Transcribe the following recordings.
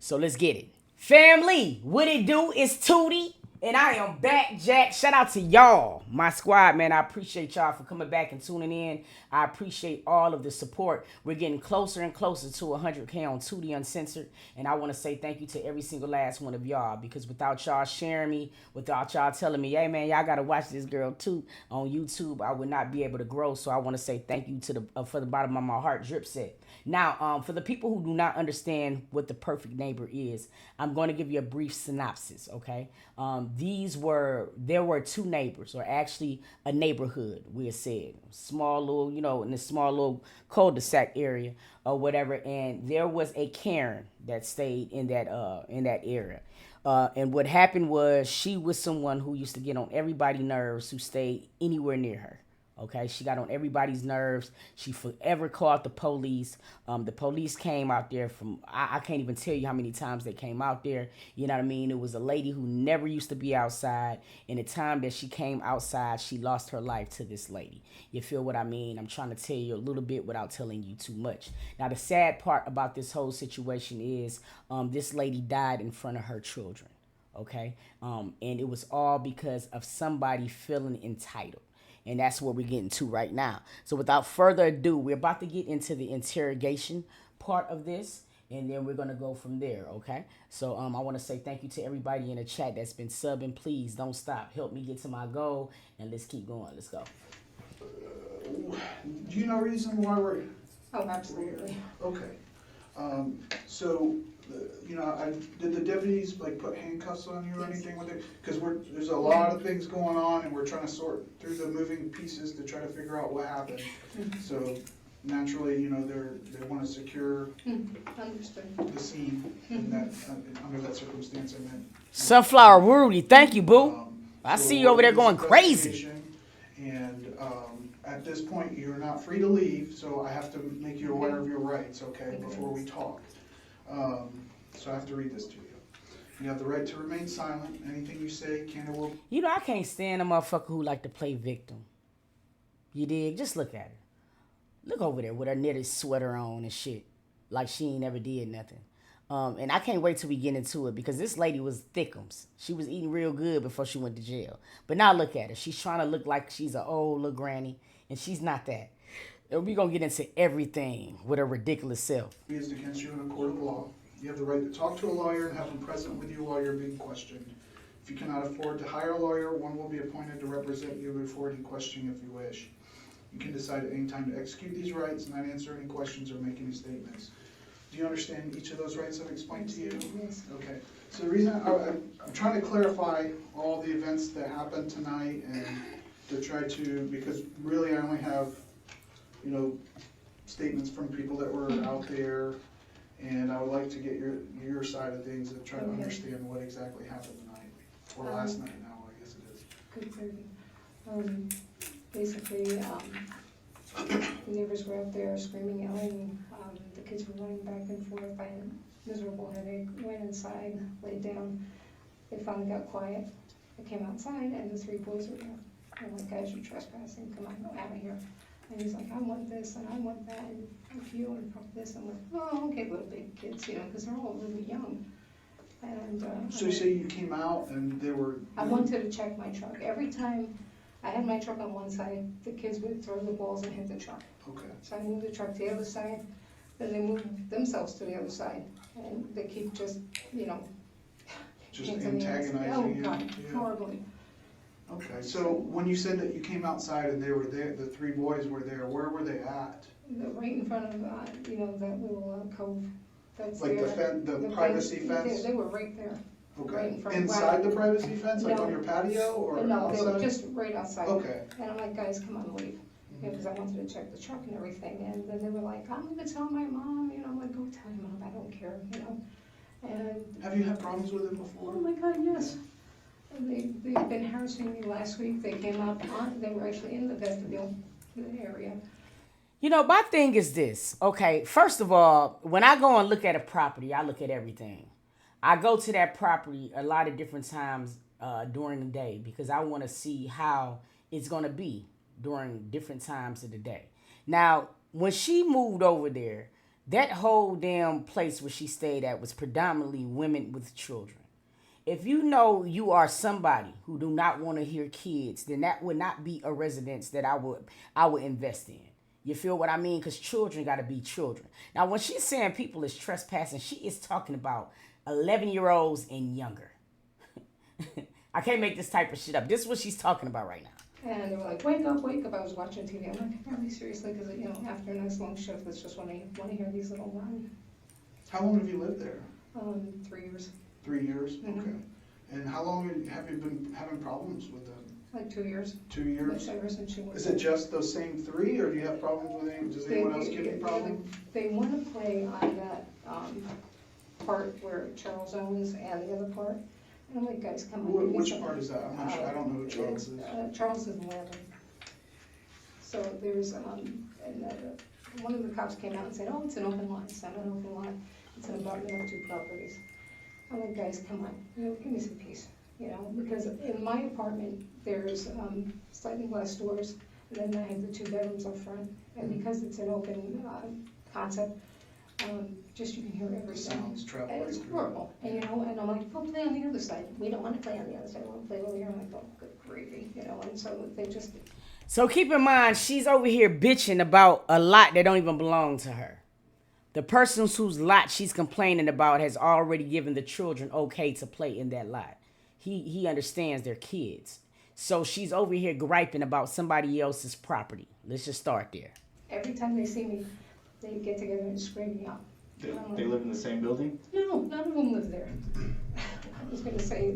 So let's get it. Family, what it do? It's Tootie. And I am back, Jack. Shout out to y'all, my squad, man. I appreciate y'all for coming back and tuning in. I appreciate all of the support. We're getting closer and closer to 100K on Tootie Uncensored. And I want to say thank you to every single last one of y'all. Because without y'all sharing me, without y'all telling me, hey, man, y'all got to watch this girl too on YouTube, I would not be able to grow. So I want to say thank you to the for the bottom of my heart, Drip Set. Now, for the people who do not understand what the perfect neighbor is, I'm going to give you a brief synopsis, okay? There were two neighbors, or actually a neighborhood, we have said. Small little, in this small little cul-de-sac area or whatever, and there was a Karen that stayed in that area. And what happened was she was someone who used to get on everybody's nerves who stayed anywhere near her. Okay, she got on everybody's nerves. She forever called the police. The police came out there I can't even tell you how many times they came out there. You know what I mean? It was a lady who never used to be outside. And the time that she came outside, she lost her life to this lady. You feel what I mean? I'm trying to tell you a little bit without telling you too much. Now, the sad part about this whole situation is this lady died in front of her children. Okay? And it was all because of somebody feeling entitled. And that's what we're getting to right now. So without further ado, we're about to get into the interrogation part of this. And then we're going to go from there, okay? So I want to say thank you to everybody in the chat that's been subbing. Please don't stop. Help me get to my goal. And let's keep going. Let's go. Do you know reason why we're... Oh, absolutely. Okay. So, did the deputies like put handcuffs on you or anything with it? Because there's a lot of things going on, and we're trying to sort through the moving pieces to try to figure out what happened. So naturally, they want to secure the scene in that under that circumstance. I meant Sunflower Rudy, thank you, boo. I see you over there going crazy. And at this point, you're not free to leave, so I have to make you aware of your rights, okay, before we talk. So I have to read this to you. You have the right to remain silent. Anything you say can or will... I can't stand a motherfucker who like to play victim. You dig? Just look at her. Look over there with her knitted sweater on and shit. Like she ain't never did nothing. And I can't wait till we get into it because this lady was thickums. She was eating real good before she went to jail. But now look at her. She's trying to look like she's an old little granny. And she's not that. And we're going to get into everything with her ridiculous self. ...used against you in a court of law. You have the right to talk to a lawyer and have him present with you while you're being questioned. If you cannot afford to hire a lawyer, one will be appointed to represent you before any questioning if you wish. You can decide at any time to execute these rights, not answer any questions or make any statements. Do you understand each of those rights I've explained to you? Yes. Okay. So the reason I'm trying to clarify all the events that happened tonight and to try to, because really I only have, statements from people that were out there, and I would like to get your side of things and try to understand what exactly happened tonight, or last night now, I guess it is. Good thing. Basically, the neighbors were out there screaming, yelling. The kids were running back and forth. I had a miserable headache. Went inside, laid down. They finally got quiet. I came outside, and the three boys were there. I'm like, guys, you're trespassing. Come on, go out of here. And he's like, I want this, and I want that, and fuck you, and fuck this. I'm like, oh, okay, little big kids, because they're all really young. And So you say you came out and they were... I wanted to check my truck. Every time I had my truck on one side, the kids would throw the balls and hit the truck. Okay. So I moved the truck to the other side, then they moved themselves to the other side. And they keep just, Just hands in the air. antagonizing Oh, you? God, Yeah. horribly. Okay, so when you said that you came outside and they were there, the three boys were there, where were they at? Right in front of, that little cove that's Like there. the privacy fence? They were right there. Right Okay, in front. inside the privacy fence, like No. on your patio or No, they were outside? just right outside. Okay. And I'm like, guys, come on, leave. Because I wanted to check the truck and everything. And then they were like, I'm gonna tell my mom. I'm like, go tell your mom, I don't care, And Have you had problems with them oh before? my God, yes. And they've been harassing me last week. They came up they were actually in the vestibule area. My thing is this. Okay, first of all, when I go and look at a property, I look at everything. I go to that property a lot of different times during the day because I want to see how it's going to be during different times of the day. Now, when she moved over there, That whole damn place where she stayed at was predominantly women with children. If you know you are somebody who do not want to hear kids, then that would not be a residence that I would invest in. You feel what I mean? Because children got to be children. Now, when she's saying people is trespassing, she is talking about 11-year-olds and younger. I can't make this type of shit up. This is what she's talking about right now. And they were like, wake up, wake up. I was watching TV. I'm like, really seriously? Because, you know, after a nice long shift, it's just when I want to hear these little run. How long have you lived there? 3 years. 3 years? Mhm. Okay. And how long have you been having problems with them? Like 2 years. 2 years? Ever since she was. Is it just those same three, or do you have problems with any, does anyone else give you problems? They want to play on that part where Charles owns and the other part. And I'm like, guys, come on. give me Which some- part is that? I'm not sure, I don't know who Charles is. Charles is 11. So there's, one of the cops came out and said, oh, it's an open lot. It's not an open lot. It's an abutment of 2 properties. I'm like, guys, come on, you know, give me some peace, you know, because in my apartment, there's sliding glass doors, and then I have the 2 bedrooms up front, and because it's an open concept, just you can hear The everything. sounds travel And right it's through. horrible, and you know, and I'm like, go play on the other side. We don't want to play on the other side, we want to play over here. I'm like, oh, good gravy, you know, and so they just. So keep in mind, she's over here bitching about a lot that don't even belong to her. The person whose lot she's complaining about has already given the children okay to play in that lot. He understands they're kids. So she's over here griping about somebody else's property. Let's just start there. Every time they see me, they get together and scream me out. They live in the same building? No, none of them live there. I was gonna say,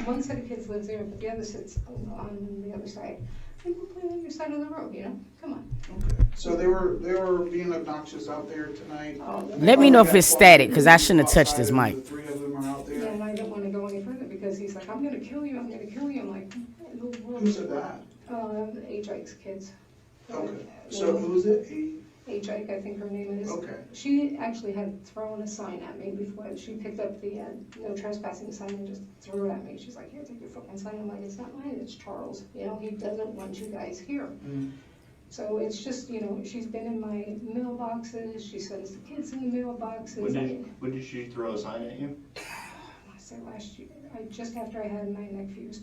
one set of kids lives there, but the other sits on the other side. They go play on your side of the road, you know? Come on. Okay. So they were being obnoxious out there tonight. Let me know if it's static, because I shouldn't have touched this mic. The 3 of them are out Yeah, there. and I don't wanna go any further because he's like, I'm gonna kill you, I'm gonna kill you. I'm like, in the world. Who said that? H.I.'s kids. Okay. So who's it? H.I., I think her name is. Okay. She actually had thrown a sign at me before. She picked up the no trespassing sign and just threw it at me. She's like, here, take your fucking sign. I'm like, it's not mine, it's Charles. You know, he doesn't want you guys here. Mm. So it's just, you know, she's been in my mailboxes, she sends the kids in the mailboxes. When did she throw a sign at you? I said last year, just after I had my neck fused.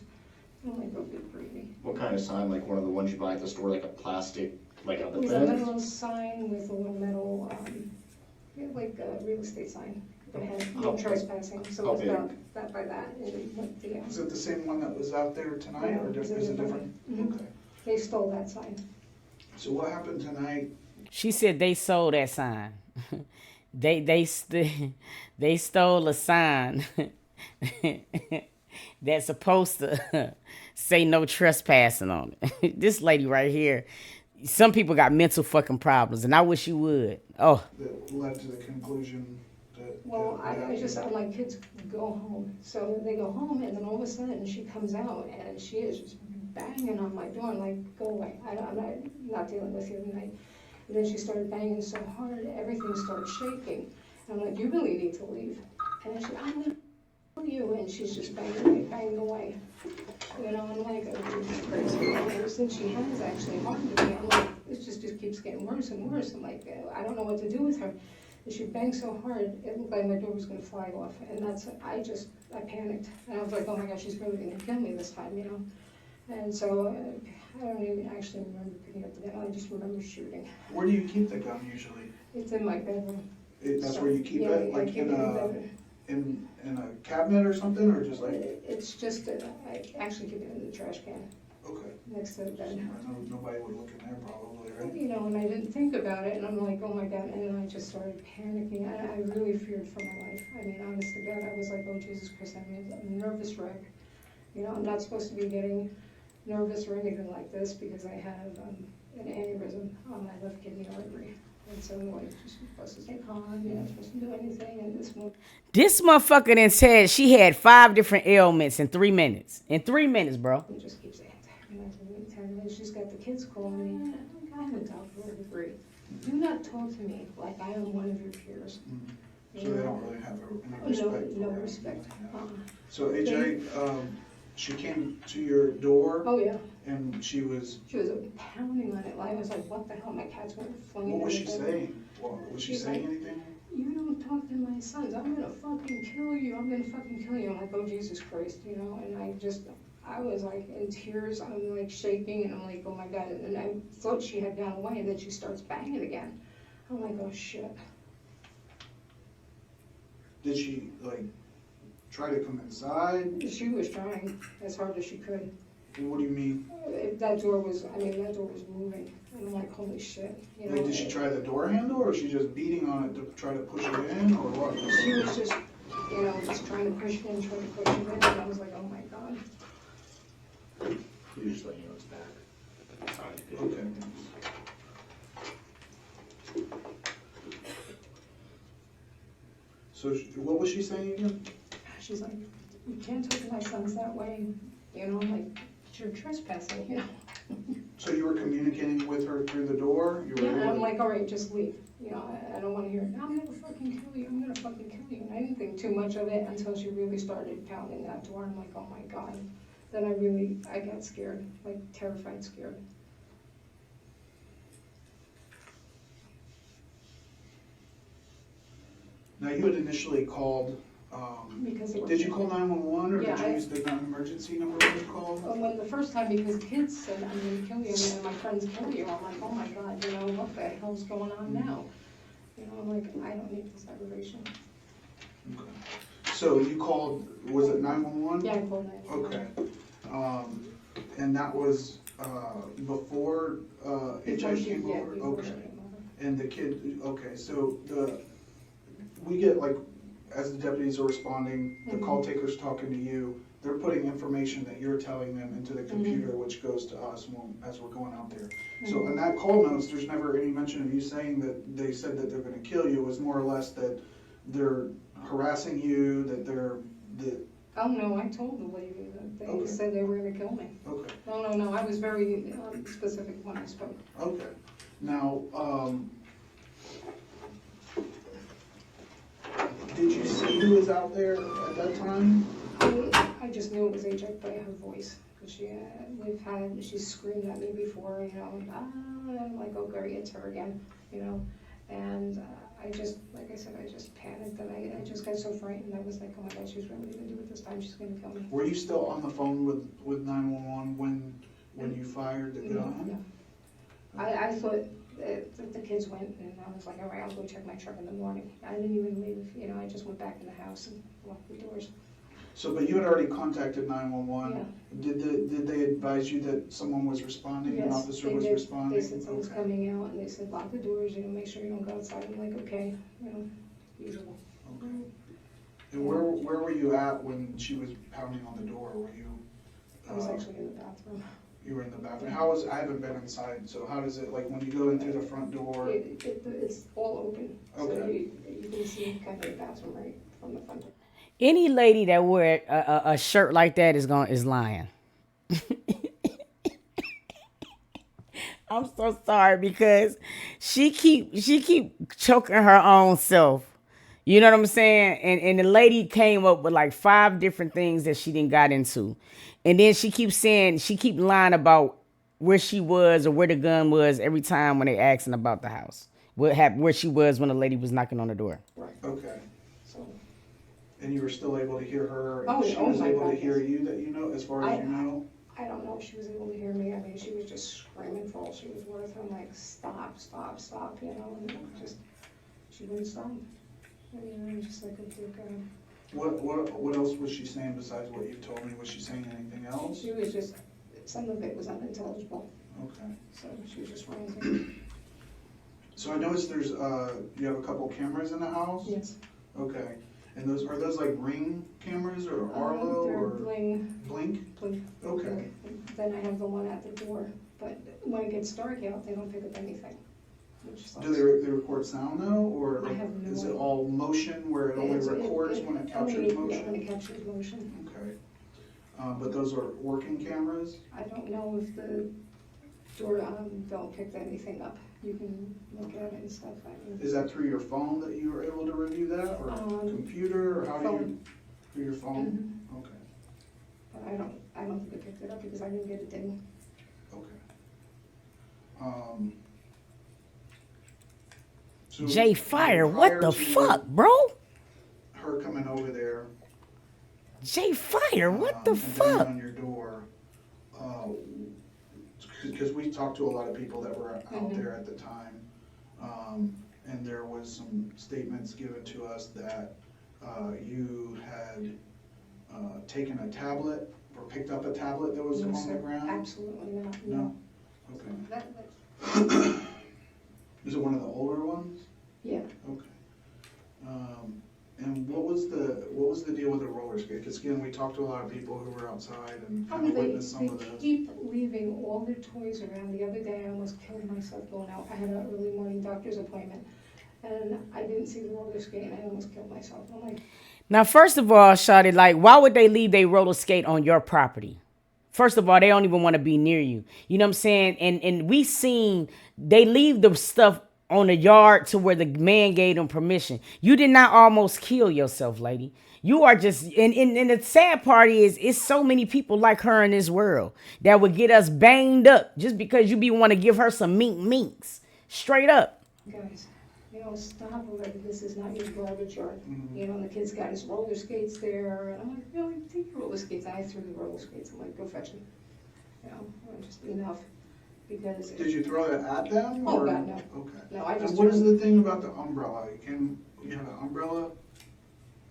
I'm like, oh, good gravy. What kind of sign? Like one of the ones you buy at the store, like a plastic, like on It the was a fence? metal sign with a little metal, like a real estate sign. It had no How big? trespassing, so How it was big? about that by that. And it went, yeah. Is it the same one that was out there tonight, or No, is it different? Mhm. Okay. They stole that sign. So what happened tonight? She said they sold that sign. they stole a sign that's supposed to say no trespassing on it. This lady right here, some people got mental fucking problems, and I wish you would. Oh, That led to the conclusion that. Well, that I just, I'm like, kids, go home. So they go home, and then all of a sudden, she comes out, and she is just banging on my door. I'm like, go away. I'm not dealing with you tonight. And then she started banging so hard, everything started shaking. And I'm like, you really need to leave. And then she, I'm gonna kill you. And she's just banging away. You know, I'm like, oh, this is crazy. And ever since she has actually harmed me, I'm like, it just keeps getting worse and worse. I'm like, I don't know what to do with her. And she banged so hard, it looked like my door was gonna fly off. And I panicked. And I was like, oh my gosh, she's really gonna kill me this time, you know? And so I don't even actually remember picking up the gun, I just remember shooting. Where do you keep the gun usually? It's in my bedroom. That's So, where you keep yeah, it, I like keep in it in a, bedroom. in a cabinet or something, or just like, It's just, I actually keep it in the trash can okay. next to the I bed. know nobody would look in there probably, right? You know, and I didn't think about it, and I'm like, oh my God, and then I just started panicking, and I really feared for my life. I mean, honest to God, I was like, oh Jesus Christ, I'm a nervous wreck. You know, I'm not supposed to be getting nervous or anything like this because I have an aneurysm on my left kidney artery. And so, like, you're supposed to stay calm, you're not supposed to do anything, and this motherfucker then said she had 5 different ailments in 3 minutes. In 3 minutes, bro. it just keeps saying, she's got the kids calling me, I'm a doctor of degree. Do not talk to me like I am one of your peers. So they don't really have any No, respect. no for her. respect. Yeah. So AJ, she came to your door Oh, yeah. and she was, She was pounding on it. I was like, what the hell? My cats went flinging. what was in she the bed. saying? Well, was she She's saying like, anything? you don't talk to my sons, I'm gonna fucking kill you, I'm gonna fucking kill you. I'm like, oh Jesus Christ, you know, and I was like in tears, I'm like shaking, and I'm like, oh my God, and I thought she had gone away, and then she starts banging again. I'm like, oh shit. Did she, like, try to come inside? She was trying as hard as she could. What do you mean? That door was moving, and I'm like, holy shit, you know. Like, did she try the door handle, or was she just beating on it to try to push it in, or what? She was just, you know, just trying to push it in, trying to push it in, and I was like, oh my God. You just let you know it's back. Okay. So, what was she saying again? She's like, you can't talk to my sons that way, you know, I'm like, you're trespassing, you know. So you were communicating with her through the door? You were Yeah, and able I'm to- like, all right, just leave, you know, I don't wanna hear it. I'm gonna fucking kill you, I'm gonna fucking kill you. And I didn't think too much of it until she really started pounding that door. I'm like, oh my God. Then I got scared, like terrified scared. Now, you had initially called, Because they were. did you call 911, or Yeah, did you use the emergency number when you called? When the first time, because kids said, I'm gonna kill you, and my friends kill you, I'm like, oh my God, you know, what the hell's going on now? You know, I'm like, I don't need this aggravation. Okay. So you called, was it 911? Yeah, I called that. Okay. And that was before Before HI she, came yeah, over? before she Okay. came over. And the kid, okay, so we get, like, as the deputies are responding, the call taker's talking to you, they're putting information that you're telling them into the computer, which goes to us as we're going out there. So in that call notes, there's never any mention of you saying that they said that they're gonna kill you. It was more or less that they're harassing you, that Oh, no, I told the lady that they Okay. said they were gonna kill me. okay, No, I was very specific when I spoke. okay. Now, did you see who was out there at that time? I just knew it was HI by her voice, because she's screamed at me before, you know, and I'm like, oh, Gary, it's her again, you know, and I just, like I said, I just panicked, and I just got so frightened, I was like, oh my God, she's really gonna do it this time, she's gonna kill me. Were you still on the phone with 911 when you fired the gun? No. I thought that the kids went, and I was like, all right, I'll go check my truck in the morning. I didn't even leave, you know, I just went back in the house and locked the doors. So, but you had already contacted 911. Yeah. Did they advise you that someone was responding, an Yes, officer they was did. responding? They said someone's Okay. coming out, and they said lock the doors, you know, make sure you don't go outside. I'm like, okay, you know, usual. Okay. And where were you at when she was pounding on the door? Were you? I was actually in the bathroom. You were in the bathroom. I haven't been inside, so how does it, like, when you go in through the front door? It's all open, so Okay. you can see kind of the bathroom right from the front door. Any lady that wear a shirt like that is lying. I'm so sorry because she keep choking her own self. You know what I'm saying? And the lady came up with like 5 different things that she didn't got into. And then she keep lying about where she was or where the gun was every time when they asking about the house. What happened, where she was when the lady was knocking on the door. Right. Okay. So And you were still able to hear her, Oh, and she oh was my able God, to hear yes. you, that you know, as far as you know? I don't know if she was able to hear me. I mean, she was just screaming for all she was worth. I'm like, stop, you know, and she wouldn't stop. I mean, I'm just like, oh dear God. What else was she saying besides what you told me? Was she saying anything else? She was just, some of it was unintelligible, Okay. so she was just ranting. So I noticed there's, you have a couple cameras in the house? Yes. Okay. And are those like Ring cameras or Arlo They're or bling. Blink? Okay. Then I have the one at the door, but when it gets dark out, they don't pick up anything, which sucks. Do they record sound though, or I have no is it idea. all motion where it only records when it captures Yeah, motion? when it captures motion. Okay. But those are working cameras? I don't know if the door bell picked anything up. You can look at it and stuff. I mean, Is that through your phone that you were able to review that, or computer, or how do you? phone. Through your phone? Okay, But I don't think it picked it up because I didn't get it in. okay. So Jay Fire, what prior the to fuck, bro? her coming over there, Jay Fire, what the and banging fuck? on your door, because we talked to a lot of people that were out there at the time, and there was some statements given to us that you had taken a tablet or picked up a tablet that was No, on the sir, ground? absolutely not, No? no. Okay. That, Is it one of the older ones? yeah, Okay. And what was the deal with the roller skate? Because again, we talked to a lot of people who were outside and kind of witnessed some they of this. keep leaving all their toys around. The other day, I almost killed myself going out. I had an early morning doctor's appointment, and I didn't see the roller skate, and I almost killed myself. I'm like, Now, first of all, Shawty, like, why would they leave their roller skate on your property? First of all, they don't even want to be near you. You know what I'm saying? And we seen they leave the stuff on the yard to where the man gave them permission. You did not almost kill yourself, lady. You are just and the sad part is it's so many people like her in this world that would get us banged up just because you be want to give her some minks. Straight up. guys, stop already. This is not your garbage yard. And the kid's got his roller skates there, and I'm like, take your roller skates. I threw the roller skates. I'm like, go fetch them. Just enough. Because Did you throw it at them? Oh, or? God, no. Okay. No, I And just what is threw- the thing about the umbrella? You have an umbrella?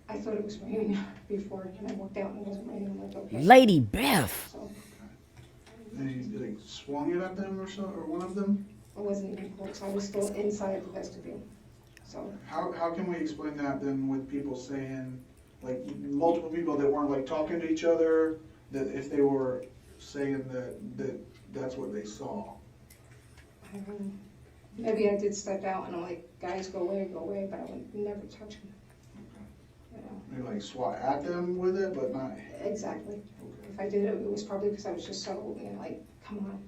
I thought it was raining before, and I walked out and it wasn't raining. I'm like, okay. Lady Beth. So And you like swung it at them or so, or one of them? I wasn't even close. I was still inside the vestibule. So How can we explain that then with people saying, like multiple people that weren't like talking to each other, that if they were saying that that's what they saw? I don't know. Maybe I did step out and I'm like, guys, go away, but I would never touch him. Maybe like swat at them with it, but not. Exactly. Okay. If I did it, it was probably because I was just so, like, come on.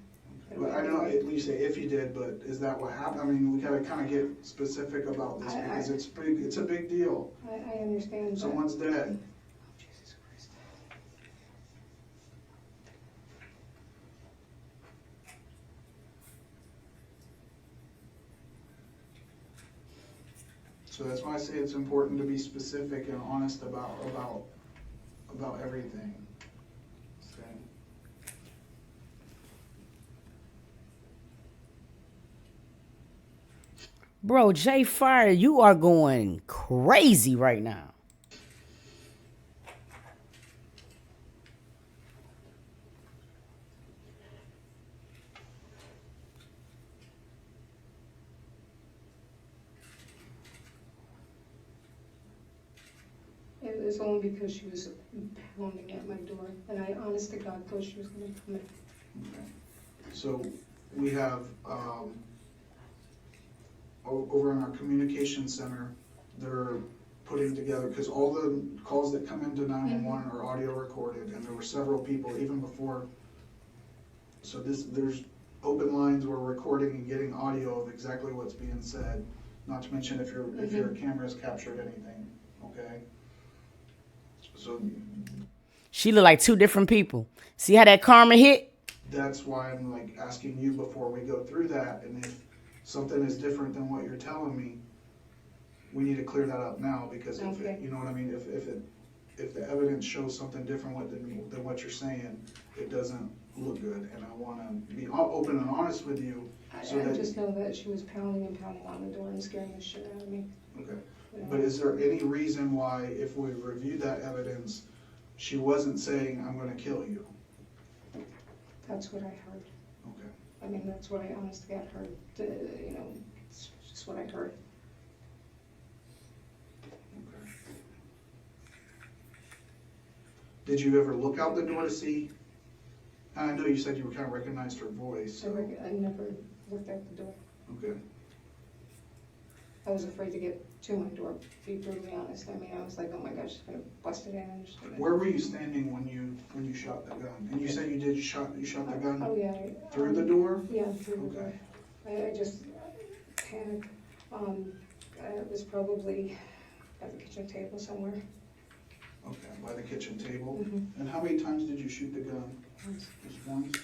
But I know at least say if you did, but is that what happened? I mean, we gotta kind of get specific about this because it's a big deal. I understand. But Someone's dead. Jesus Christ. So that's why I say it's important to be specific and honest about everything. Okay. Bro, Jay Fire, you are going crazy right now. It was only because she was pounding at my door, and I honest to God thought she was gonna come in. Okay. So we have, over in our communication center, they're putting together, because all the calls that come into 911 are audio recorded, and there were several people even before. So there's open lines where we're recording and getting audio of exactly what's being said, not to mention if your camera's captured anything, okay? So She look like two different people. See how that karma hit? that's why I'm like asking you before we go through that, and if something is different than what you're telling me, we need to clear that up now, because if Okay. you know what I mean, if the evidence shows something different than what you're saying, it doesn't look good, and I want to be open and honest with you. I So that, just know that she was pounding on the door and scaring the shit out of me. okay. You know? But is there any reason why, if we review that evidence, she wasn't saying, "I'm going to kill you"? That's what I heard. Okay. I mean, that's what I honestly got heard. It's just what I heard. Okay. Did you ever look out the door to see? I know you said you kind of recognized her voice. So. I never looked out the door. Okay. I was afraid to get to my door, to be brutally honest. I mean, I was like, oh my gosh, she's gonna bust it in and she's gonna... Where were you standing when you shot the gun? And you said you shot the gun Oh, yeah. through the door? Yeah, through the door. Okay. I just panicked. It was probably by the kitchen table somewhere. Okay, by the kitchen table. Mhm. And how many times did you shoot the gun? Once. Just once?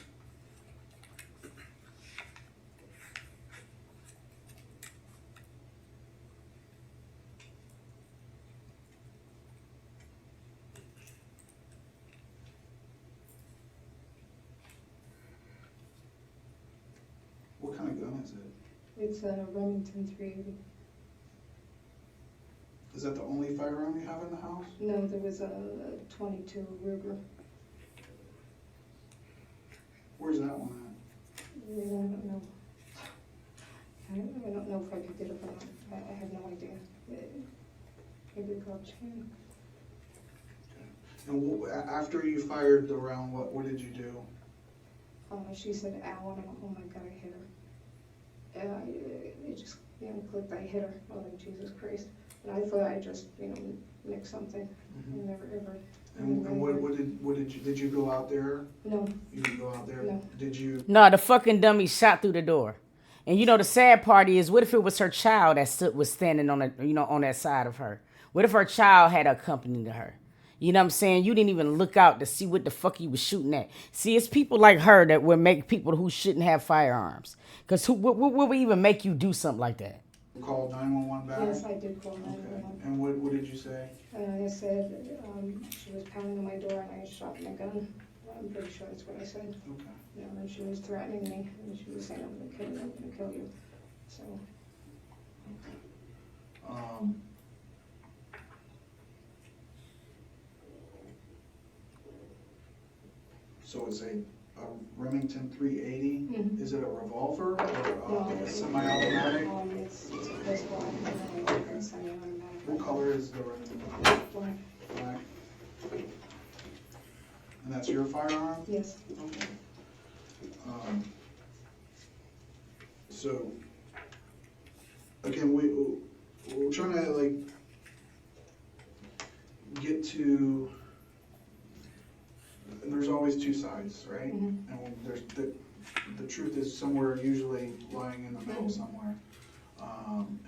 is it? It's a Remington 380. Is that the only firearm you have in the house? No, there was a 22 Ruger. Where's that one I don't know. I don't know if I picked it up or not. I have no idea. Maybe the cops can. at? And after you fired the round, what did you do? She said, ow, and I went, oh my God, I hit her. It just, clicked, I hit her. Oh, like, Jesus Christ. And I thought I just, nicked something. I never ever. And what did you go out there? No, You didn't go out there? No. Did you? No, the fucking dummy shot through the door. And the sad part is, what if it was her child that was standing on on that side of her? What if her child had accompanied her? You know what I'm saying? You didn't even look out to see what the fuck you was shooting at. See, it's people like her that would make people who shouldn't have firearms. Because what would even make you do something like that? Called 911 back? yes, I did call Okay. 911. And what did you say? I said, she was pounding on my door and I shot my gun. I'm pretty sure that's what I said. Okay. And she was threatening me, and she was saying, I'm gonna kill you, I'm gonna kill you. So, So it's a Remington 380. Mhm. Is it a revolver or No, a it's- semi-automatic? it's a pistol, and it's semi-automatic. What color is the Remington? Black. Black. And that's your firearm? Yes. Okay. So, again, we're trying to get to, and there's always two sides, right? Mhm. And there's the truth is somewhere usually lying in the middle somewhere.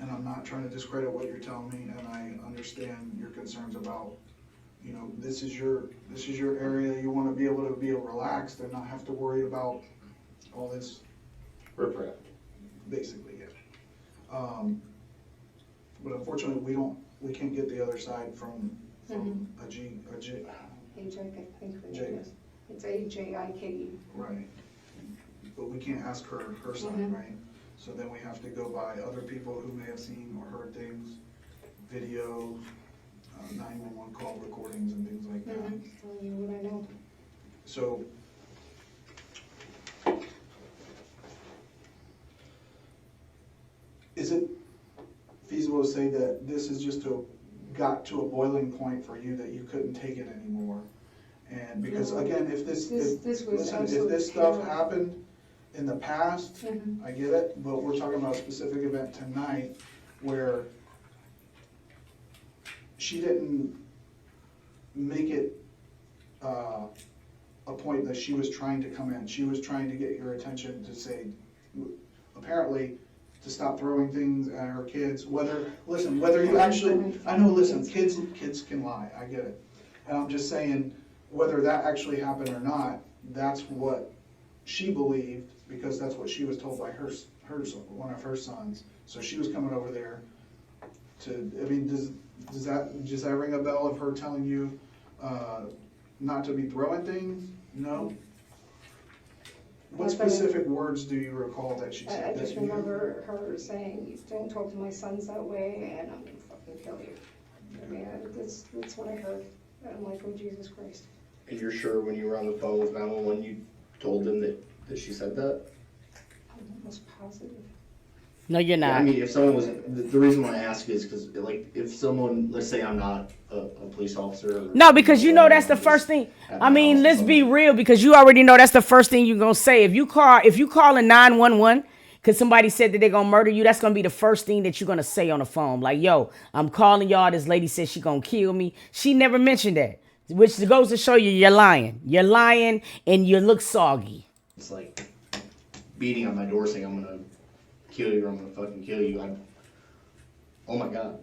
And I'm not trying to discredit what you're telling me, and I understand your concerns about, this is your area. You want to be able to be relaxed and not have to worry about all this, Riprap. basically, yeah. But unfortunately, we can't get the other side from a G, Ajike, I think her Jake. name is. It's AJIKE. right. But we can't ask her side, Mhm. right? So then we have to go by other people who may have seen or heard things, video, 911 call recordings and things like that. Telling you what I know. So, is it feasible to say that this is just got to a boiling point for you that you couldn't take it anymore? And because No. again, if this This was listen, if absolutely this stuff terrible. happened in the past, Mhm. I get it, but we're talking about a specific event tonight where she didn't make it a point that she was trying to come in. She was trying to get your attention to say, apparently, to stop throwing things at her kids. Whether you actually, I know, listen, kids can lie. I get it. And I'm just saying, whether that actually happened or not, that's what she believed, because that's what she was told by her one of her sons. So she was coming over there to, I mean, does that ring a bell of her telling you not to be throwing things? No? What specific words do you recall that she said? I just remember her saying, don't talk to my sons that way, and I'm gonna fucking kill you. I mean, that's what I heard. And I'm like, oh, Jesus Christ. And you're sure when you were on the phone with 911, you told them that she said that? I'm almost positive. No, you're Yeah, not. I mean, if someone was, the reason why I ask is because, if someone, let's say I'm not a police officer. No, because that's the first thing. I mean, let's be real, because you already know that's the first thing you're gonna say. If you call a 911 because somebody said that they're gonna murder you, that's gonna be the first thing that you're gonna say on the phone. Like, yo, I'm calling y'all. This lady said she gonna kill me. She never mentioned that, which goes to show you you're lying. You're lying, and you look soggy. It's like beating on my door saying I'm gonna kill you or I'm gonna fucking kill you. Oh my God.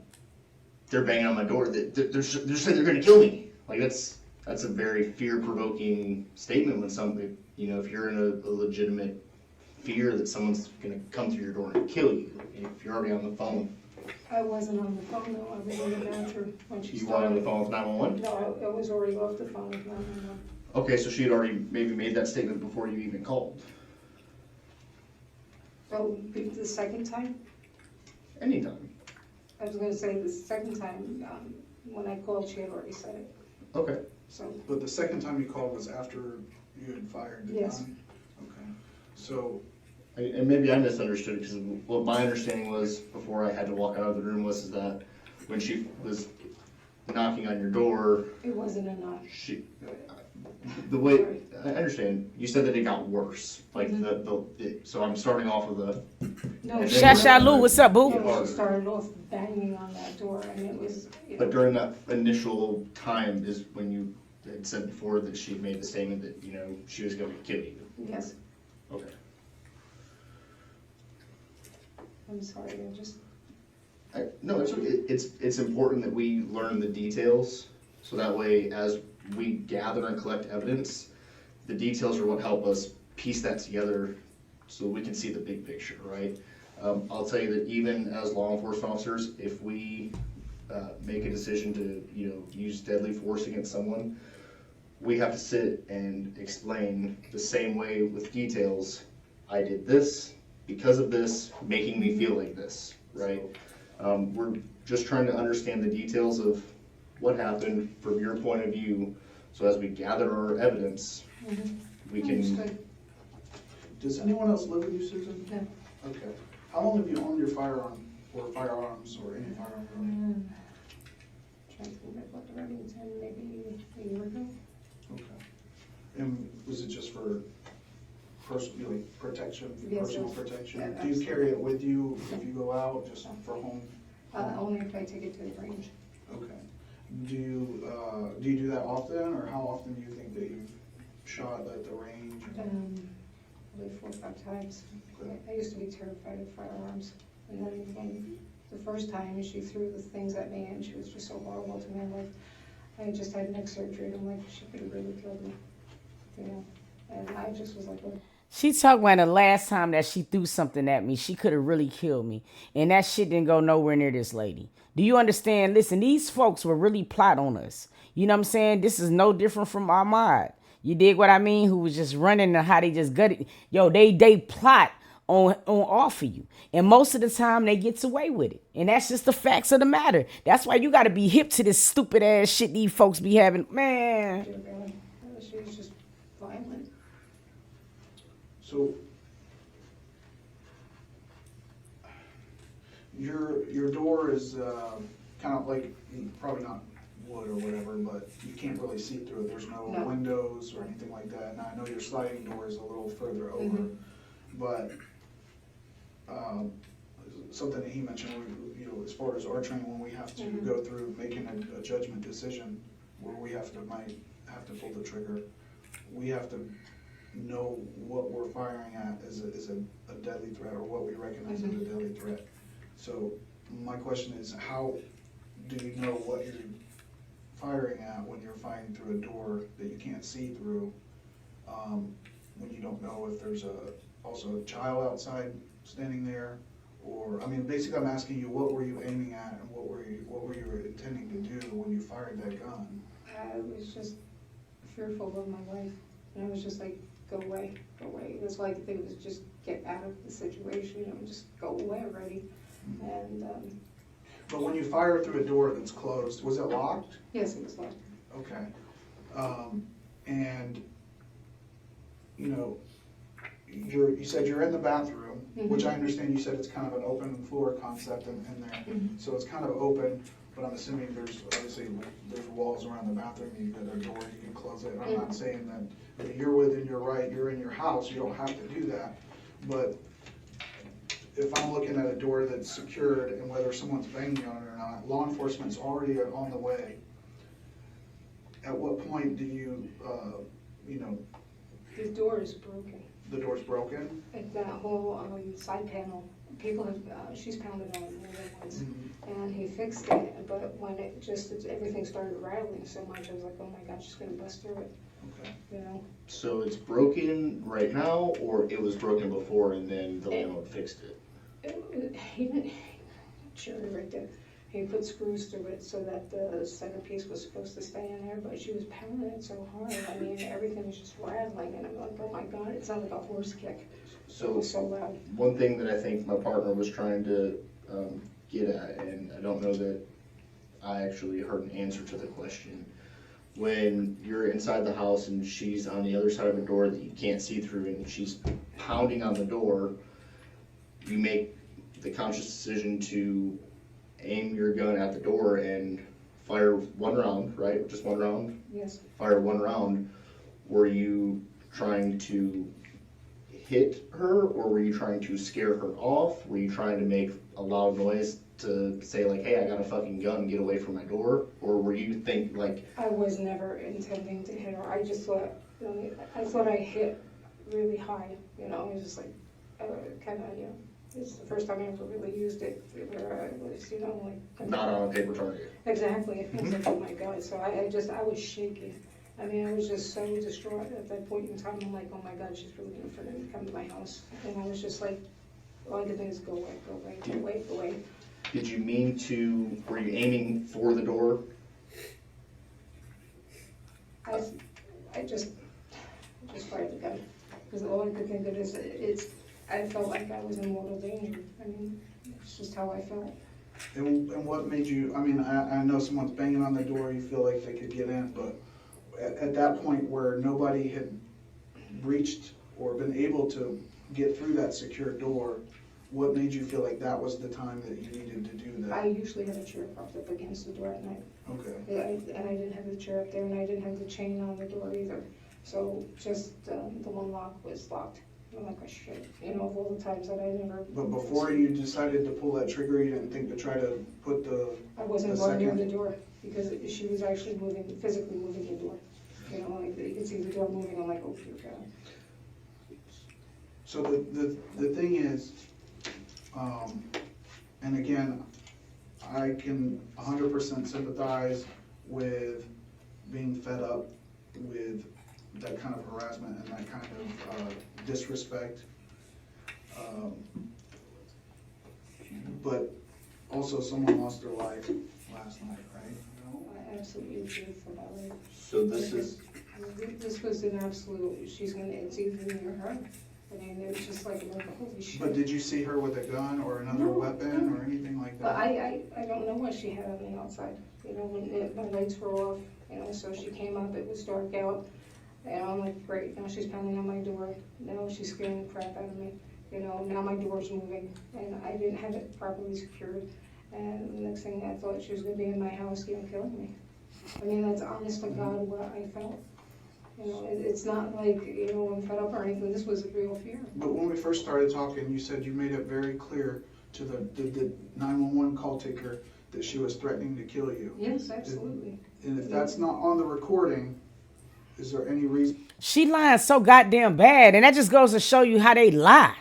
They're banging on my door. They're saying they're gonna kill me. Like that's a very fear-provoking statement when if you're in a legitimate fear that someone's gonna come through your door and kill you. If you're already on the phone. I wasn't on the phone though, I was in the bathroom when she You weren't on the started. phone with 911? No, I was already off the phone with 911. Okay, so she had already maybe made that statement before you even called. Oh, the second time? Anytime. I was gonna say the second time, when I called, she had already said it, Okay. so. But the second time you called was after you had fired the gun? Yes. Okay, so, And maybe I misunderstood, because what my understanding was before I had to walk out of the room was that when she was knocking on your door, It wasn't a knock. the way, I understand, you said that it got worse, like so I'm starting off with a. No, and she- then- Shasha Lou, what's up, boo? No, she started off banging on that door, and it was, But during that initial time is when you had said before that she had made the statement that, she was going to kill you. yes, Okay. I'm sorry, I just, No, it's important that we learn the details, so that way, as we gather and collect evidence, the details are what help us piece that together so we can see the big picture, right? I'll tell you that even as law enforcement officers, if we make a decision to, use deadly force against someone, we have to sit and explain the same way with details. I did this because of this, making me feel like this, right? We're just trying to understand the details of what happened from your point of view, so as we gather our evidence, we can. understood. does anyone else live with you, Susan? No. Okay. How long have you owned your firearm, or firearms, or any firearm really? Trying to remember what the Remington, maybe a year ago. Okay. And was it just for personal, protection, Yes, personal sir. protection? Yeah, Do you absolutely. carry it with you if you go out, just for home? Only if I take it to the range. Okay. Do you do that often, or how often do you think that you've shot at the range? Probably 4 or 5 times. Okay. I used to be terrified of firearms, and then when the first time she threw the things at me, and she was just so horrible to me, I'm like, I just had neck surgery, and I'm like, she could have really killed me, and I just was like, oh. She talked about the last time that she threw something at me, she could have really killed me. And that shit didn't go nowhere near this lady. Do you understand? Listen, these folks were really plot on us. You know what I'm saying? This is no different from Ahmad. You dig what I mean? Who was just running and how they just gutted. Yo, they plot on off of you. And most of the time they gets away with it. And that's just the facts of the matter. That's why you gotta be hip to this stupid ass shit these folks be having. Man. She was just violent. So, your door is kind of like, probably not wood or whatever, but you can't really see through it. There's no No. windows or anything like that. Now, I know your sliding door is a little further over, but something that he mentioned, as far as our training, when we have to go through making a judgment decision, where we might have to pull the trigger, we have to know what we're firing at is a deadly threat, or what we recognize as a deadly threat. So my question is, how do you know what you're firing at when you're firing through a door that you can't see through, when you don't know if there's also a child outside standing there? Or, I mean, basically I'm asking you, what were you aiming at, and what were you intending to do when you fired that gun? I was just fearful of my life, and I was just like, go away, go away. It was like they was just get out of the situation, just go away already. And But when you fire through a door that's closed, was it locked? yes, it was locked. Okay. And, you said you're in the bathroom, which I understand you said it's kind of an open floor concept in there. So it's kind of open, but I'm assuming there's walls around the bathroom, you've got a door, you can close it. I'm not saying that you're within your right, you're in your house, you don't have to do that. But if I'm looking at a door that's secured and whether someone's banging on it or not, law enforcement's already on the way. At what point do you, The door is broken. the door's broken? Like that whole side panel, people have, she's pounded on it more than once. And he fixed it, but when everything started rattling so much, I was like, oh my God, she's gonna bust through it, Okay. So it's broken right now, or it was broken before and then the landlord fixed it? He didn't, Sherry right there, he put screws through it so that the centerpiece was supposed to stay in there, but she was pounding it so hard, I mean, everything was just rattling, and I'm like, oh my God, it sounded like a horse kick. It So was so loud. one thing that I think my partner was trying to get at, and I don't know that I actually heard an answer to the question. When you're inside the house and she's on the other side of a door that you can't see through and she's pounding on the door, you make the conscious decision to aim your gun at the door and fire one round, right? Just one round? Yes, Fire one round. Were you trying to hit her, or were you trying to scare her off? Were you trying to make a loud noise to say like, hey, I got a fucking gun, get away from my door? Or were you think like, I was never intending to hit her, I just thought, I thought I hit really high, you know, it was just like, kind of, you know, it's the first time I ever really used it, where I was, you know, like. not on a paper target? Exactly, I was like, oh my God, so I was shaking. I mean, I was just so distraught at that point in time, I'm like, oh my God, she's really gonna freaking come to my house. And I was just like, all I could think is go away, go away, go away, go away. Did you mean to, were you aiming for the door? I just fired the gun, because all I could think of is, I felt like I was in mortal danger. I mean, it's just how I felt. And what made you, I mean, I know someone's banging on the door, you feel like they could get in, but at that point where nobody had reached or been able to get through that secure door, what made you feel like that was the time that you needed to do that? I usually have a chair propped up against the door at night. Okay. And I didn't have the chair up there, and I didn't have the chain on the door either. So just the one lock was locked. I'm like, I should, you know, of all the times that I never. But before you decided to pull that trigger, you didn't think to try to put I wasn't the going near second- the door, because she was actually physically moving the door. You know, like, you could see the door moving, I'm like, oh dear God. So the thing is, and again, I can 100% sympathize with being fed up with that kind of harassment and that kind of disrespect. But also someone lost their life last night, right? You know? I absolutely agree for that. Like, So this is, this was an absolute, it's either me or her. I mean, it was just like, holy shit. But did you see her with a gun or another No, weapon no. or anything like But that? I don't know what she had on the outside, you know, when my lights were off, you know, so she came up, it was dark out, and I'm like, great, now she's pounding on my door, now she's scaring the crap out of me, you know, now my door's moving, and I didn't have it properly secured, and the next thing I thought she was gonna be in my house, you know, killing me. I mean, that's honest to God what I felt. You know, it's not like, you know, I'm fed up or anything, this was a real fear. But when we first started talking, you said you made it very clear to the 911 call taker that she was threatening to kill you. Yes, absolutely. And if that's not on the recording, is there any reason? She lying so goddamn bad, and that just goes to show you how they lie.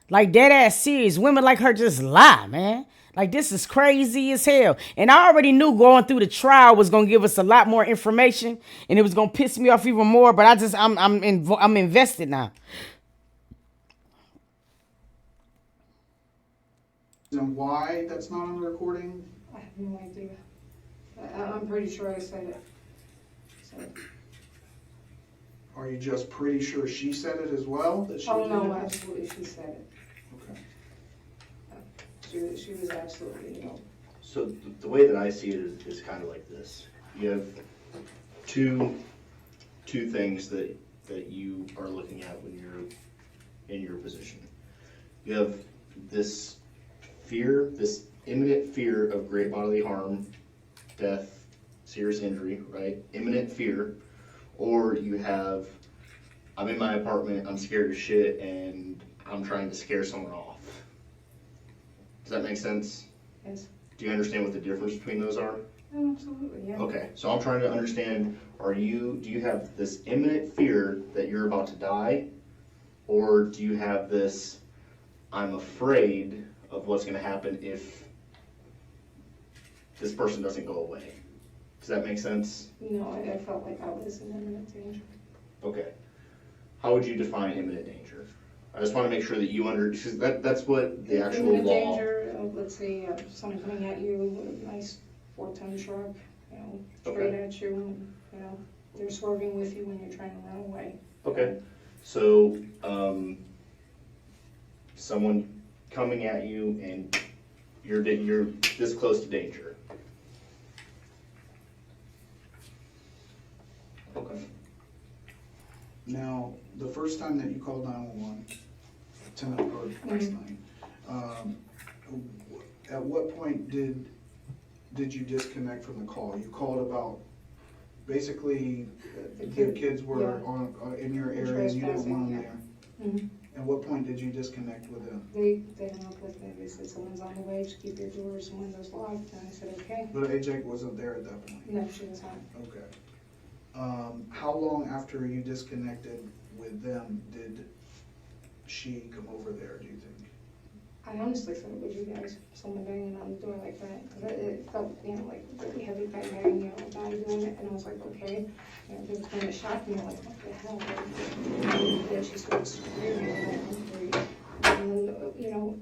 Like, dead ass serious. Women like her just lie, man. Like, this is crazy as hell. And I already knew going through the trial was gonna give us a lot more information, and it was gonna piss me off even more. But I'm invested now. And why that's not on the recording? I have no idea. I'm pretty sure I said it. So, Are you just pretty sure she said it as well? That she oh no, did it? absolutely, she said it. Okay. She was absolutely, you know. so the way that I see it is kind of like this. You have two things that you are looking at when you're in your position. You have this fear, this imminent fear of great bodily harm, death, serious injury, right? Imminent fear. Or you have, I'm in my apartment, I'm scared as shit, and I'm trying to scare someone off. Does that make sense? Yes. Do you understand what the difference between those are? Oh, absolutely, yeah. Okay, so I'm trying to understand, do you have this imminent fear that you're about to die? Or do you have this, I'm afraid of what's gonna happen if this person doesn't go away? Does that make sense? No, I felt like I was in imminent danger. Okay. How would you define imminent danger? I just wanna make sure that you because that's what the actual Imminent law. danger of, let's say, someone coming at you with a nice 4-ton truck, you know, straight Okay. at you, and, you know, they're swerving with you when you're trying to run away. Okay, so, someone coming at you and you're this close to danger. Okay. Now, the first time that you called 911, tonight or last night, at what point did you disconnect from the call? You called about, basically, the kids were Yeah. on, in your area and you didn't want them there. Mhm. At what point did you disconnect with them? They hung up with me, they said, someone's on the way, just keep your doors and windows locked, and I said, okay. But AJ wasn't there at that point? No, she was not. Okay. How long after you disconnected with them did she come over there, do you think? I honestly thought it was you guys, someone banging on the door like that, because it felt, you know, like really heavy bang bang, you know, a guy doing it, and I was like, okay. You know, they were kind of shocked me, like, what the hell? And then she started screaming, and then, you know,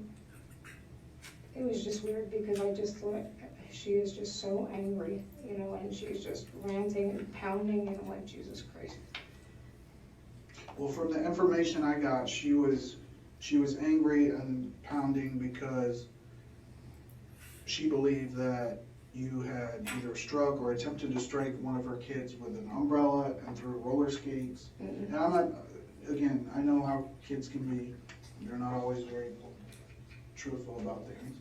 it was just weird because I just thought, she is just so angry, you know, and she's just ranting and pounding, and I'm like, Jesus Christ. Well, from the information I got, she was angry and pounding because she believed that you had either struck or attempted to strike one of her kids with an umbrella and threw roller skates. Mm-mm. And I'm not, again, I know how kids can be, they're not always very truthful about things.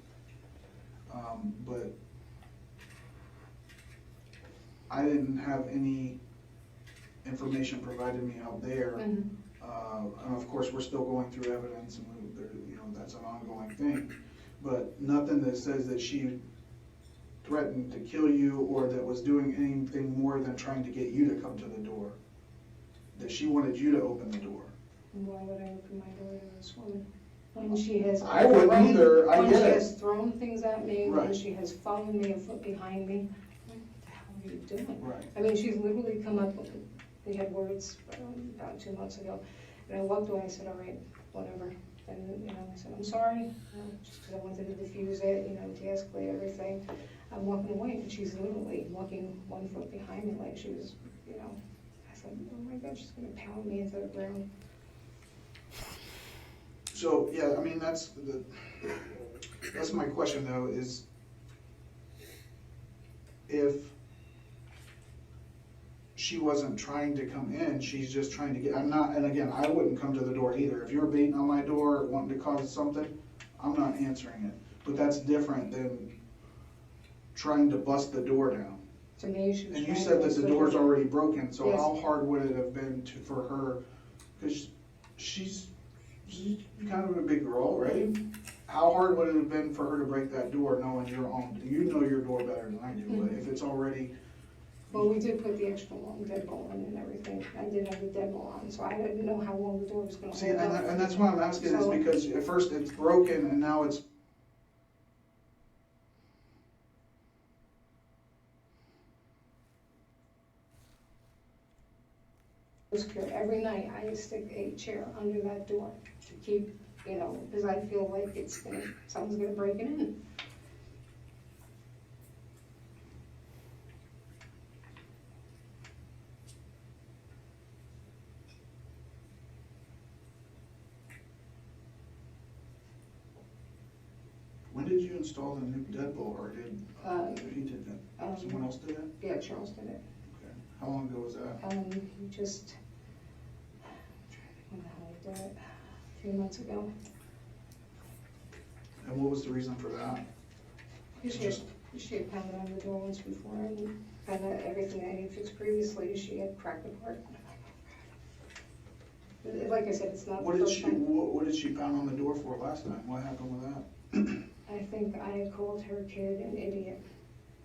But I didn't have any information provided me out there. Mhm. And of course, we're still going through evidence and you know, that's an ongoing thing. But nothing that says that she threatened to kill you or that was doing anything more than trying to get you to come to the door. That she wanted you to open the door. And why would I open my door to this woman? When she has. I wouldn't either, I When get she it. has thrown things at me, when Right. she has followed me a foot behind me, what the hell are you doing? Right. I mean, she's literally come up, we had words about 2 months ago, and I walked away, I said, all right, whatever. And, you know, I said, I'm sorry, just because I wanted to diffuse it, you know, de-escalate everything. I'm walking away, and she's literally walking 1 foot behind me like she was, you know, I said, oh my God, she's gonna pound me into the ground. So, yeah, I mean, that's my question though, is if she wasn't trying to come in, she's just trying to get, I'm not, and again, I wouldn't come to the door either. If you're beating on my door, wanting to cause something, I'm not answering it. But that's different than trying to bust the door down. To me, she was And you trying said to that the slip door's it. already broken, so Yes. how hard would it have been for her, because she's kind of a big girl, right? How hard would it have been for her to break that door knowing you're on, you know your door better than I do, but if it's already, Well, we did put the extra long deadbolt in and everything. I did have the deadbolt on, so I didn't know how long the door was gonna see, hold and, up. and that's why I'm asking is So- because at first it's broken and now it's. Every night I stick a chair under that door to keep, you know, because I feel like someone's gonna break it in. When did you install the new deadbolt, or did, he did that, someone else did it? Yeah, Charles did it. Okay, how long ago was that? He just, when the hell he did it, a few months ago. And what was the reason for that? She had pounded on the door once before, and kind of everything that he had fixed previously, she had cracked apart. Like I said, it's not the What did first she, time. what did she pound on the door for last time? What happened with that? I think I had called her kid an idiot,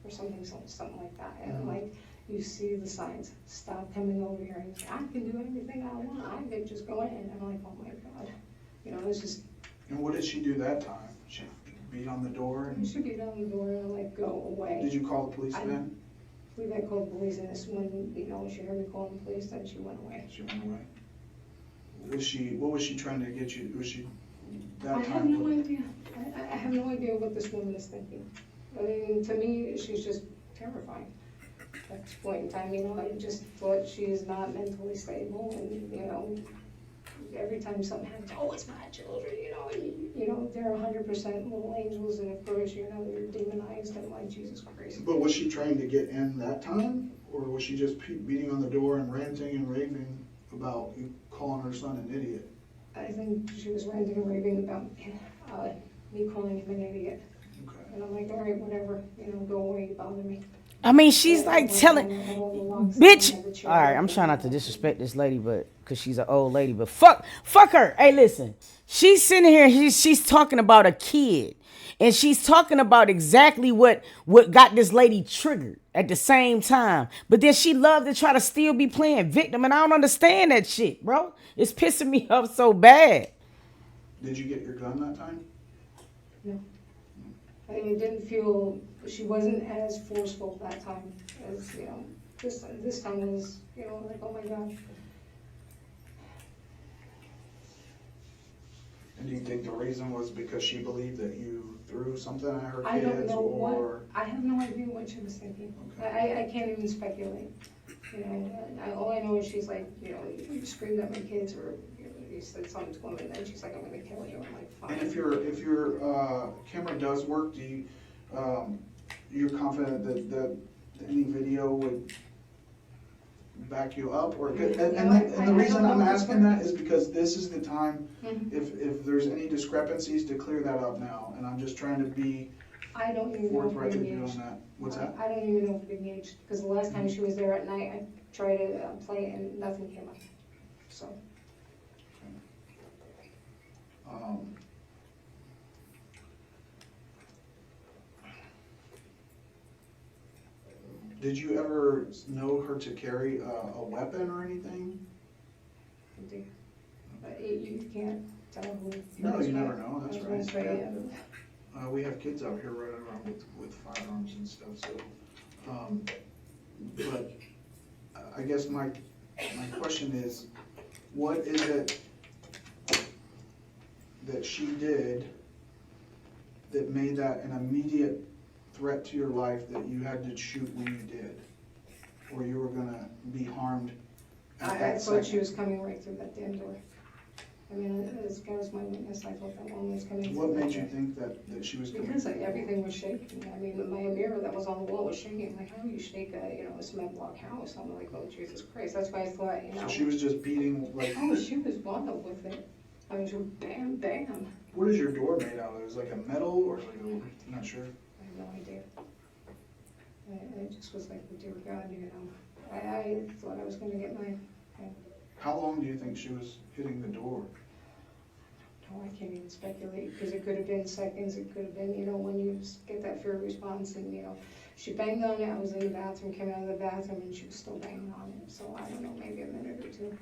or something like that, and like, you see the signs, stop coming over here, and I can do anything I want, I could just go in, and I'm like, oh my God, you know, it's just, And what did she do that time? She beat on the door you and, should be down the door and like, go away. did you call the police I- then? I believe I called the police, and this when, you know, she heard me calling the police, then she went away. She went away. what was she trying to get you? Was she that I have time? no idea. I have no idea what this woman is thinking. I mean, to me, she's just terrifying. At this point in time, I just thought she is not mentally stable, and, every time something happens, oh, it's my children, and, they're 100% little angels, and of course, they're demonized, and like, Jesus Christ. But was she trying to get in that time? Or was she just beating on the door and ranting and raving about you calling her son an idiot? I think she was ranting and raving about me calling him an idiot. Okay. And I'm like, all right, whatever, go away, you bother me. I mean, she's like telling, bitch. All right, I'm trying not to disrespect. disrespect this lady, but because she's an old lady, but fuck her. Hey, listen, she's sitting here, she's talking about a kid, and she's talking about exactly what got this lady triggered at the same time. But then she loved to try to still be playing victim, and I don't understand that shit, bro. It's pissing me off so bad. Did you get your gun that time? No. I mean, it didn't feel, she wasn't as forceful that time as, this time was, like, oh my God. And do you think the reason was because she believed that you threw something at her I don't kids, know or? I have no idea what she was thinking. I can't even speculate. All I know is she's like, you screamed at my kids, or you said something to them, and then she's like, I'm gonna kill you. I'm like, fine. And if your camera does work, do you, you're confident that any video would back you up, or, and the reason I'm asking that is because this is the time, if there's any discrepancies, to clear that up now, and I'm just trying to be I don't even know if forthright we're with you on engaged. that. What's that? I don't even know if we're engaged, because the last time she was there at night, I tried to play it and nothing came up, so. Did you ever know her to carry a weapon or anything? But you can't tell who. No, you never know, that's I was gonna right. say, We have kids out here running around with firearms and stuff, so, but I guess my question is, what is it that she did that made that an immediate threat to your life that you had to shoot when you did? Or you were gonna be harmed at I that thought she second? was coming right through that damn door. I mean, as far as my witness, I thought that woman was coming through. What that made you door. think that she was coming? Because everything was shaking. I mean, my mirror that was on the wall was shaking. I'm like, how do you shake a cement block house? I'm like, oh, Jesus Christ. That's why I thought, So she was just beating, like, Oh, she was wild with it. I mean, she was bam, bam. what is your door made out of? Is it like a metal or like a, I'm not sure. I have no idea. I just was like, dear God, I thought I was gonna get my, How long do you think she was hitting the door? oh, I can't even speculate, because it could have been seconds, it could have been, when you get that fear response, and, she banged on it, I was in the bathroom, came out of the bathroom, and she was still banging on it, so I don't know, maybe a minute or two.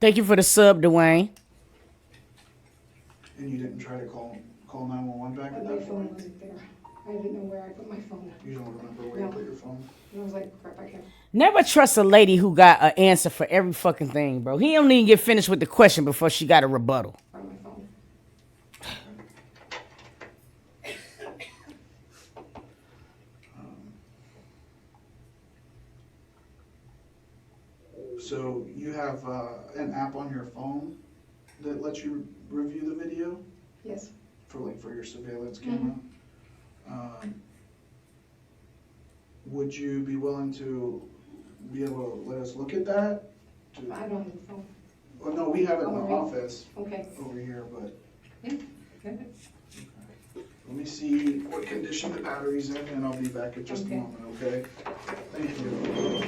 Thank you for the sub, Dwayne. And you didn't try to call 911 back at But my that phone point? wasn't there. I didn't know where I put my phone. You don't remember where you No. put your phone? And I was like, crap, I can't. Never trust a lady who got an answer for every fucking thing, bro. He don't even get finished with the question before she got a rebuttal. Find my phone. So you have an app on your phone that lets you review the video Yes. for your surveillance camera. Would you be willing to be able to let us look at that? I don't have a phone. Well, no, we have it in the Alright. office Okay. over here, but Yeah. Good. let me see what condition the battery's in, and I'll be back in just a Okay. moment, okay? Thank you.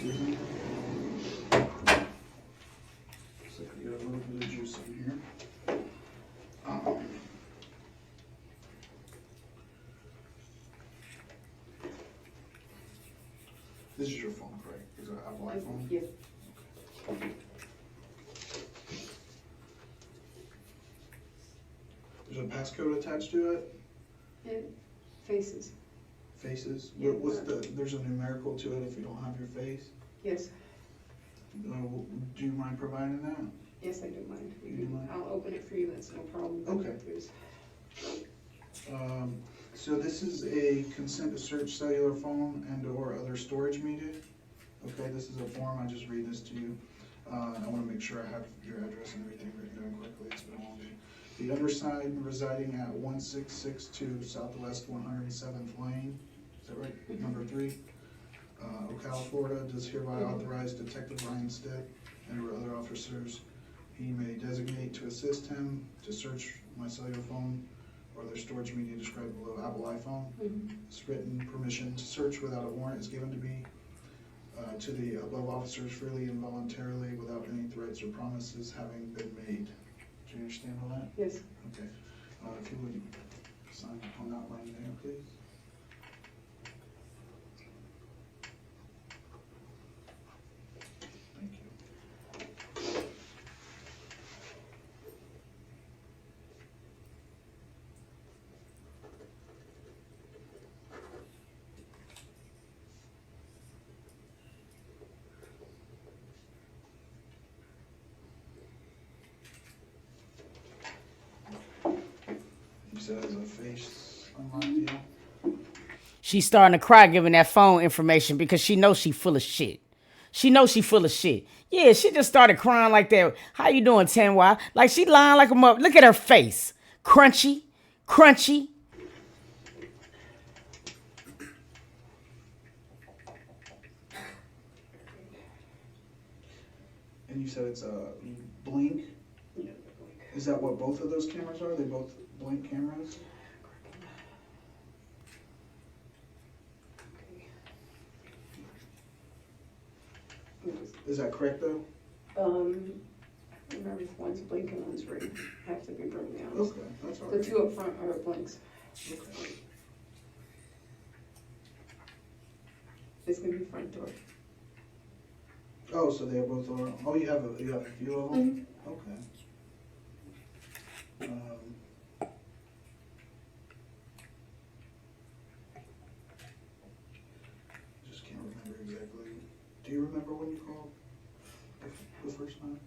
Susan? Looks like we got a little bit of juice in here. This is your phone, correct? Is it an Apple iPhone? Yeah. There's a passcode attached to it? It faces. faces? Yeah. What's there's a numerical to it if you don't have your face? Yes, Do you mind providing that? yes, I do mind. You do mind? I'll open it for you, that's no problem. Okay. So this is a consent to search cellular phone and or other storage media. Okay, this is a form, I just read this to you. I wanna make sure I have your address and everything written down correctly, it's been a long day. The undersigned residing at 1662 Southwest 107th Lane, is that right? Number 3, Ocala, Florida, does hereby authorize Detective Ryan Stitt and or other officers he may designate to assist him to search my cellular phone or their storage media described below, Apple iPhone. This written permission to search without a warrant is given to me, to the above officers freely and voluntarily without any threats or promises having been made. Do you understand all that? Yes. Okay. If you would sign on that line there, please. Thank you. You said it was a face unlock deal? She's starting to cry giving that phone information because she knows she full of shit. She knows she full of shit. Yeah, she just started crying like that. How you doing, Tanwa? Like she lying like a mother. Look at her face. Crunchy. Crunchy. And you said it's a blink? Yeah. Is that what both of those cameras are? They both blink cameras? Is that correct though? Remember if one's blinking, one's ring, have to be broken down. Okay, that's all The right. two up front are blinks. Okay. It's gonna be front door. Oh, so they both are, oh, you have a few of them? Okay. Just can't remember exactly. Do you remember when you called the first time?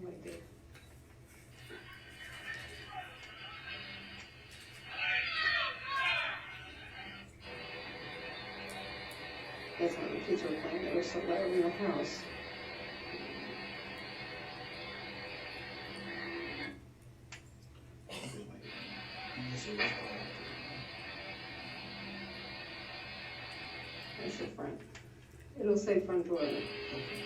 No idea. That's how the kids were playing, they were so loud in the house. Yes, it was. That's the front. It'll say front door. Okay.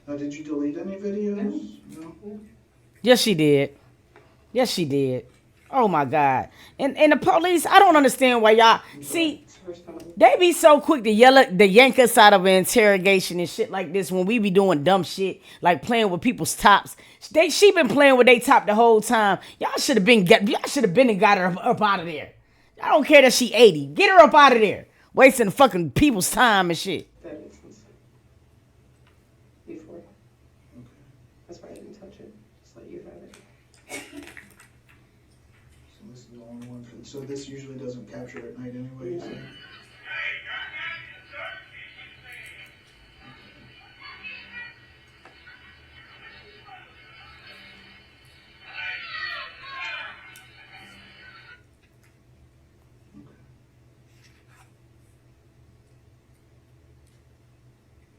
Now, did you delete any videos? No. Yes, she did. Yes, she did. Oh my God. And the police, I don't understand why y'all see It's the first time. they be so quick to yank us out of an interrogation and shit like this when we be doing dumb shit like playing with people's tops. She been playing with they top the whole time. Y'all should have been and got her up out of there. I don't care that she 80. Get her up out of there. Wasting fucking people's time and shit. That makes sense. Before. Okay. That's why I didn't touch it. Just let you have it. So this is the only one. So this usually doesn't capture at night anyway, you say?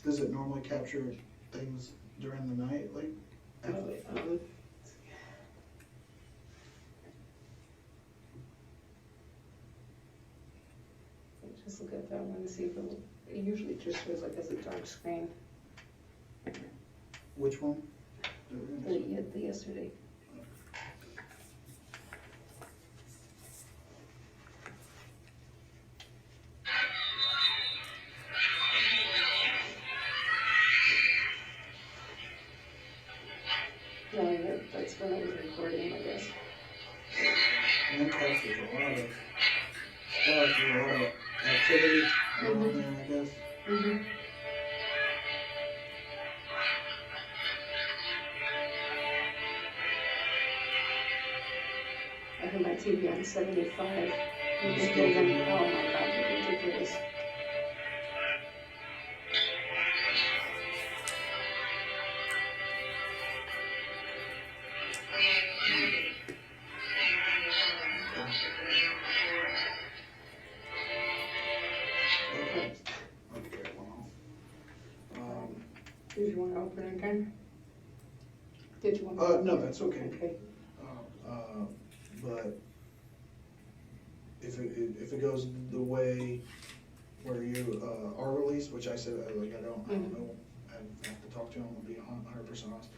Does it normally capture things during the night, like? Just look at that one and see if it usually just shows like as a dark screen. Which one? The yesterday. That's when I was recording, I guess. Handcuffs, there's a lot of stuff, a lot of activity going on there, I guess. Mm-hmm. I have my TV on 75. You can hear them. Oh my God, they're ridiculous. Okay. Okay, well, Did you want to open it again? Did you want to? no, that's okay. Okay. But if it goes the way where you are released, which I said, like, I don't know, I have to talk to him, I'll be 100% honest.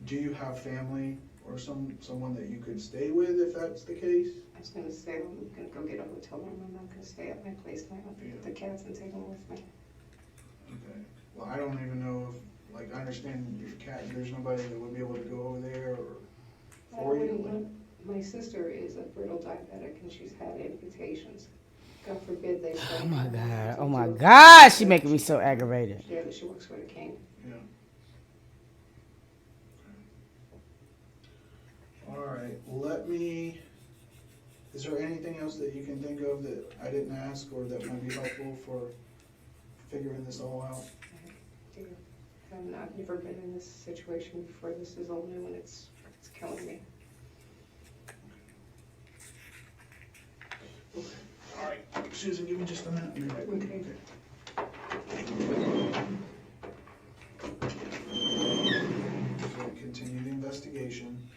Do you have family or someone that you could stay with if that's the case? I was going to say, I'm going to go get a hotel room. I'm not going to stay at my place. I have to get the cats and take them with me. Okay. Well, I don't even know if, like, I understand your cat, there's nobody that would be able to go over there or for you. My sister is a brittle diabetic and she's had amputations. God forbid they say. Oh my God. Oh my God. She making me so aggravated. Yeah, that she works with a cane. Yeah. All right, is there anything else that you can think of that I didn't ask or that might be helpful for figuring this all out? Dear, I've never been in this situation before. This is all new and it's killing me. Okay. All right, Susan, give me just a minute. Okay. So continue the investigation.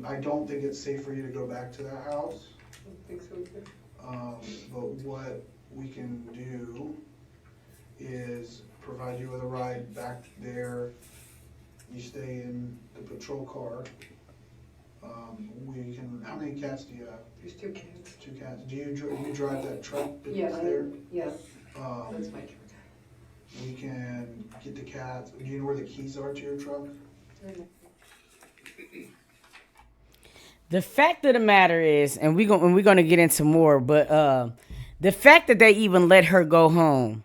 I don't think it's safe for you to go back to that house. I don't think so either. But what we can do is provide you with a ride back there. You stay in the patrol car. How many cats do you have? There's 2 cats. 2 cats. Do you drive that truck that's Yeah, there? yeah, Um, that's my truck. we can get the cats. Do you know where the keys are to your truck? The fact of the matter is, and we're gonna get into more, but the fact that they even let her go home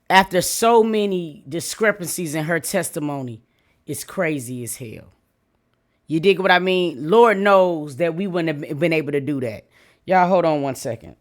after so many discrepancies in her testimony is crazy as hell. You dig what I mean? Lord knows that we wouldn't have been able to do that. Y'all hold on one second.